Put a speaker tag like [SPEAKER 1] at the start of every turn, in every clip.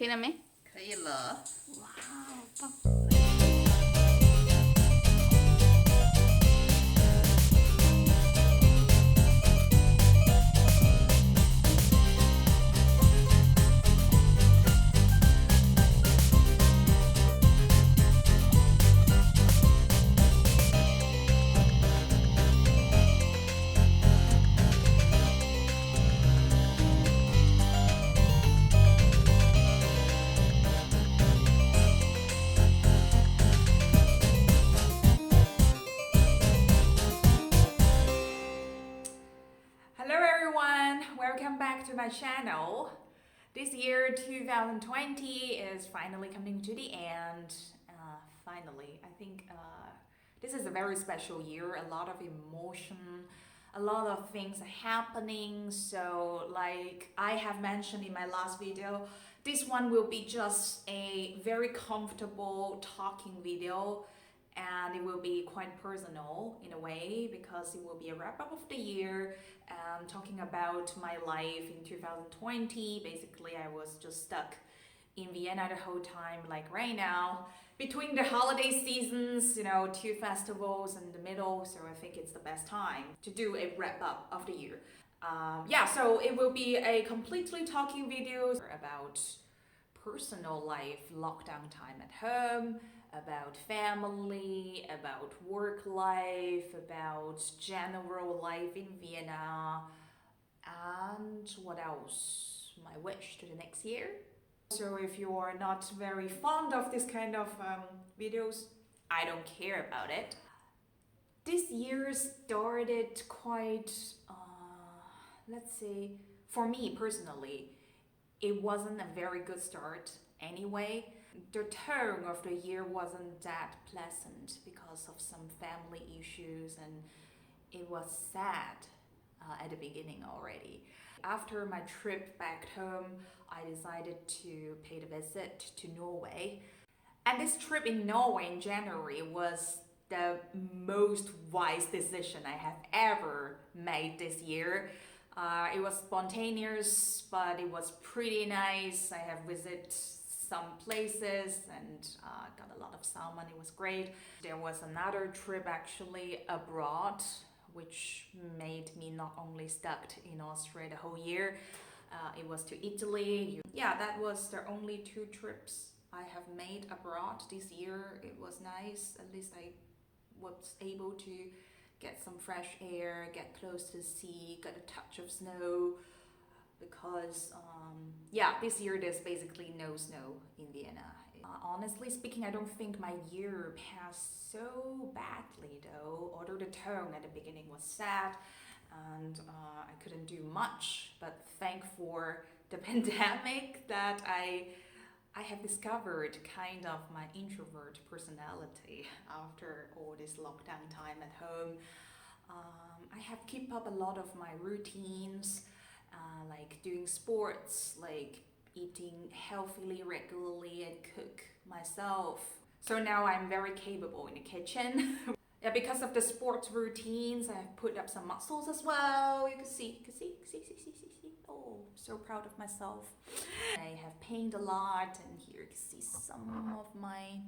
[SPEAKER 1] 听了没？
[SPEAKER 2] 可以了。
[SPEAKER 1] 哇，好棒！Hello everyone, welcome back to my channel. This year 2020 is finally coming to the end. Finally, I think this is a very special year. A lot of emotion, a lot of things are happening. So like I have mentioned in my last video, this one will be just a very comfortable talking video, and it will be quite personal in a way because it will be a wrap up of the year, talking about my life in 2020. Basically, I was just stuck in Vienna the whole time, like right now, between the holiday seasons, two festivals in the middle. So I think it's the best time to do a wrap up of the year. So it will be a completely talking video about personal life, lockdown time at home, about family, about work life, about general life in Vienna, and what else? My wish to the next year. So if you are not very fond of this kind of videos, I don't care about it. This year started quite, let's say, for me personally, it wasn't a very good start anyway. The tone of the year wasn't that pleasant because of some family issues, and it was sad at the beginning already. After my trip back home, I decided to pay the visit to Norway. And this trip in Norway in January was the most wise decision I have ever made this year. It was spontaneous, but it was pretty nice. I have visited some places and got a lot of salmon. It was great. There was another trip actually abroad, which made me not only stuck in Austria the whole year. It was to Italy. That was the only 2 trips I have made abroad this year. It was nice. At least I was able to get some fresh air, get close to the sea, get a touch of snow, because this year there's basically no snow in Vienna. Honestly speaking, I don't think my year passed so badly though, although the tone at the beginning was sad and I couldn't do much, but thank for the pandemic that I have discovered kind of my introvert personality after all this lockdown time at home. I have kept up a lot of my routines, like doing sports, like eating healthily regularly and cook myself. So now I'm very capable in the kitchen. Because of the sports routines, I have put up some muscles as well. You can see. Oh, so proud of myself. I have painted a lot, and here you can see some of my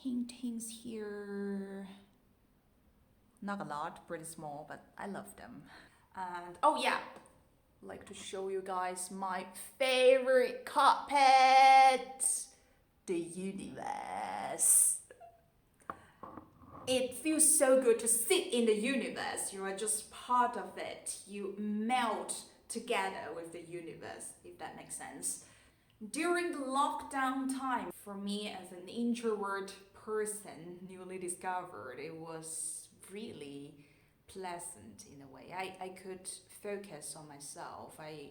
[SPEAKER 1] paintings here. Not a lot, pretty small, but I love them. And I'd like to show you guys my favorite carpet, the universe. It feels so good to sit in the universe. You are just part of it. You melt together with the universe, if that makes sense. During the lockdown time, for me as an introvert person, newly discovered, it was really pleasant in a way. I could focus on myself. I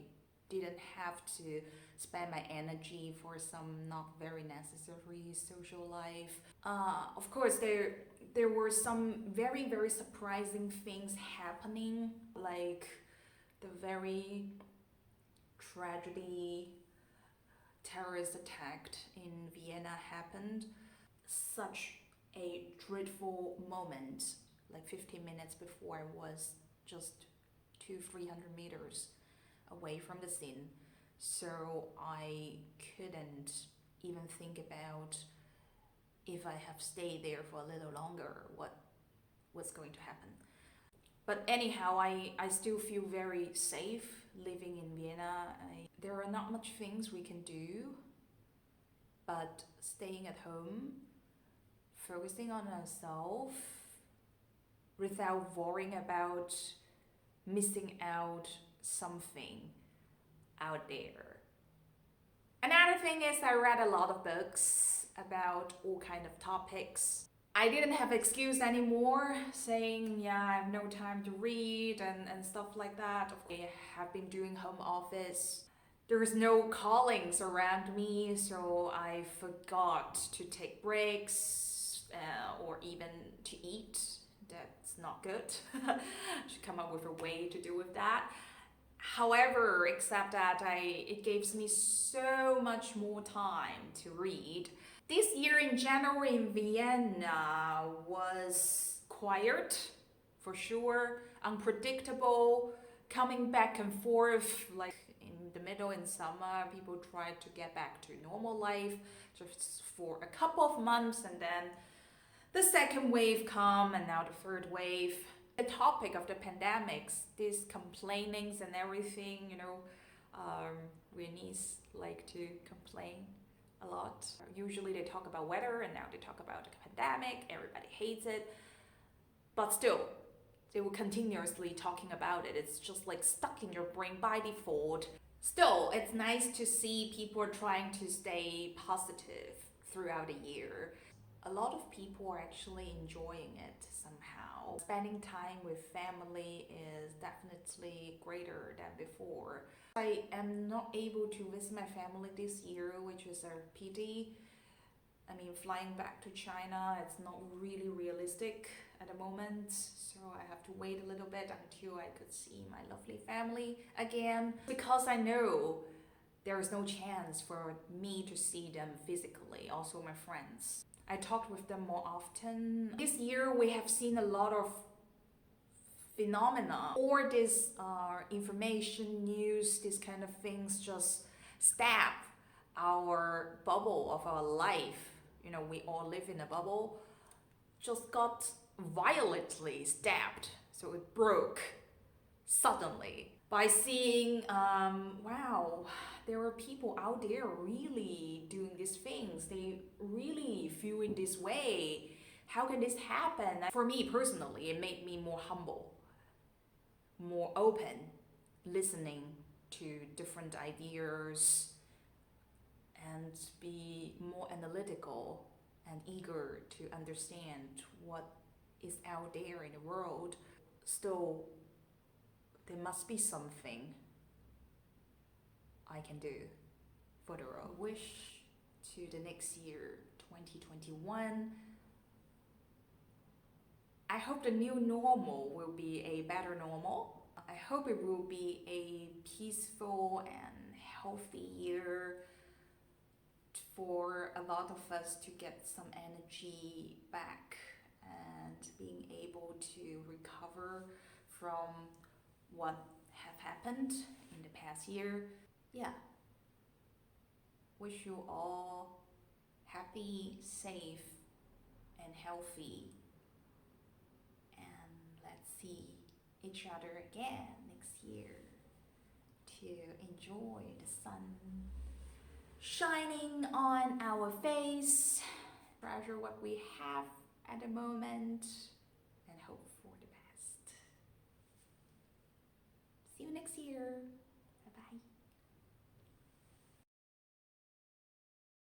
[SPEAKER 1] didn't have to spend my energy for some not very necessary social life. Of course, there were some very, very surprising things happening, like the very tragedy terrorist attack in Vienna happened. Such a dreadful moment, like 15 minutes before I was just 200-300 meters away from the scene. So I couldn't even think about if I have stayed there for a little longer, what's going to happen. But anyhow, I still feel very safe living in Vienna. There are not much things we can do, but staying at home, focusing on ourselves without worrying about missing out something out there. Another thing is I read a lot of books about all kind of topics. I didn't have excuse anymore saying, yeah, I have no time to read and stuff like that. I have been doing home office. There's no callings around me, so I forgot to take breaks or even to eat. That's not good. Should come up with a way to deal with that. However, except that it gives me so much more time to read. This year in January in Vienna was quiet, for sure, unpredictable, coming back and forth. Like in the middle in summer, people tried to get back to normal life just for a couple of months, and then the second wave come, and now the third wave. The topic of the pandemics, these complainings and everything, Viennese like to complain a lot. Usually they talk about weather, and now they talk about the pandemic. Everybody hates it, but still they will continuously talking about it. It's just like stuck in your brain by default. Still, it's nice to see people trying to stay positive throughout the year. A lot of people are actually enjoying it somehow. Spending time with family is definitely greater than before. I am not able to visit my family this year, which is a pity. I mean, flying back to China, it's not really realistic at the moment, so I have to wait a little bit until I could see my lovely family again, because I know there is no chance for me to see them physically, also my friends. I talked with them more often. This year we have seen a lot of phenomena, or this information, news, these kind of things just stab our bubble of our life. We all live in a bubble, just got violently stabbed. So it broke suddenly by seeing, wow, there are people out there really doing these things. They really feel in this way. How can this happen? For me personally, it made me more humble, more open, listening to different ideas, and be more analytical and eager to understand what is out there in the world. Still, there must be something I can do for the world. Wish to the next year, 2021. I hope the new normal will be a better normal. I hope it will be a peaceful and healthy year for a lot of us to get some energy back and being able to recover from what have happened in the past year. Yeah. Wish you all happy, safe, and healthy. And let's see each other again next year to enjoy the sun shining on our face, treasure what we have at the moment, and hope for the best. See you next year.